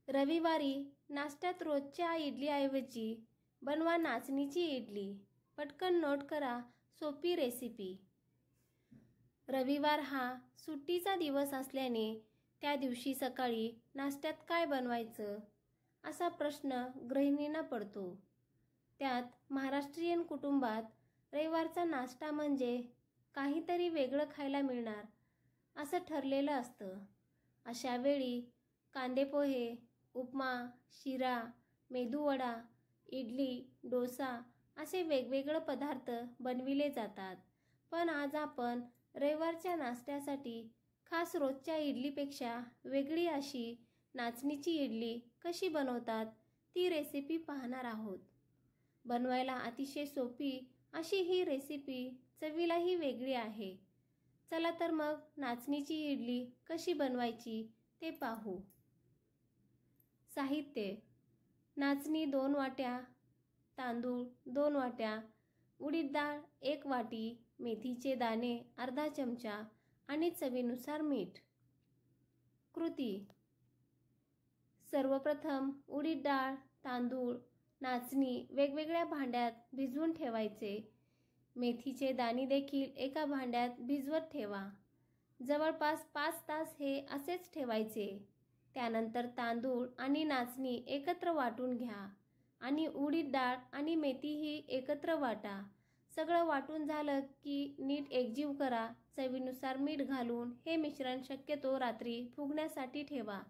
रविवारी नाश्त्यात रोजच्या इडलीऐवजी बनवा नाचणीची इडली। पटकन नोट करा सोपी रेसिपी। रविवार हा सुट्टीचा दिवस असल्याने त्या दिवशी सकाळी नाश्त्यात काय बनवायचं असा प्रश्न गृहिणींना पडतो। त्यात महाराष्ट्रीयन कुटुंबात रविवारचा नाश्ता म्हणजे काहीतरी वेगळं खायला मिळणार असं ठरलेलं असतं। अशा वेळी कांदेपोहे, उपमा, शिरा, मेदूवडा, इडली, डोसा असे वेगवेगळे पदार्थ बनविले जातात। पण आज आपण रविवारच्या नाश्त्यासाठी खास रोजच्या इडलीपेक्षा वेगळी अशी नाचणीची इडली कशी बनवतात ती रेसिपी पाहणार आहोत। बनवायला अतिशय सोपी अशी ही रेसिपी चवीलाही वेगळी आहे। चला तर मग नाचणीची इडली कशी बनवायची ते पाहू। साहित्य: नाचणी 2 वाट्या, तांदूळ 2 वाट्या, उडीद डाळ 1 वाटी, मेथीचे दाणे अर्धा चमचा आणि चवीनुसार मीठ। कृती: सर्वप्रथम उडीद डाळ, तांदूळ, नाचणी वेगवेगळ्या भांड्यात भिजवून ठेवायचे। मेथीचे दाणे देखील एका भांड्यात भिजवत ठेवा। जवळपास 5 तास हे असेच ठेवायचे। त्यानंतर तांदूळ आणि नाचणी एकत्र वाटून घ्या आणि उडीद डाळ आणि मेथीही एकत्र वाटा। सगळं वाटून झालं की नीट एकजीव करा। चवीनुसार मीठ घालून हे मिश्रण शक्यतो रात्री फुगण्यासाठी ठेवा,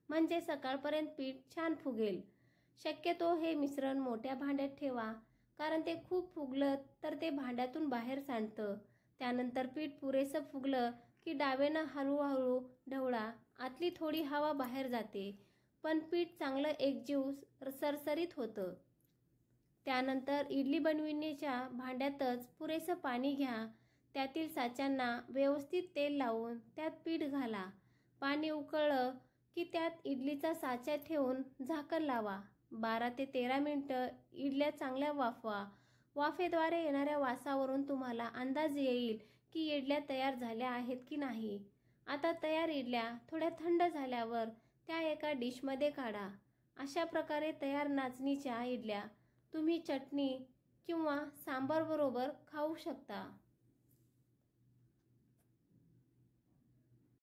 म्हणजे सकाळपर्यंत पीठ छान फुगेल। शक्यतो हे मिश्रण मोठ्या भांड्यात ठेवा, कारण ते खूप फुगलं तर ते भांड्यातून बाहेर सांडतं। त्यानंतर पीठ पुरेसं फुगलं की डावेनं हळूहळू ढवळा। आतली थोडी हवा बाहेर जाते, पण पीठ चांगलं एकजीव सरसरीत होतं। त्यानंतर इडली बनविण्याच्या भांड्यातच पुरेसं पाणी घ्या। त्यातील साच्यांना व्यवस्थित तेल लावून त्यात पीठ घाला। पाणी उकळलं की त्यात इडलीचा साचा ठेवून झाकण लावा। 12 ते 13 मिनिटं इडल्या चांगल्या वाफवा। वाफेद्वारे येणाऱ्या वासावरून तुम्हाला अंदाज येईल की इडल्या तयार झाल्या आहेत की नाही। आता तयार इडल्या थोड्या थंड झाल्यावर त्या एका डिशमध्ये काढा। अशा प्रकारे तयार नाचणीच्या इडल्या तुम्ही चटणी किंवा सांबार बरोबर खाऊ शकता।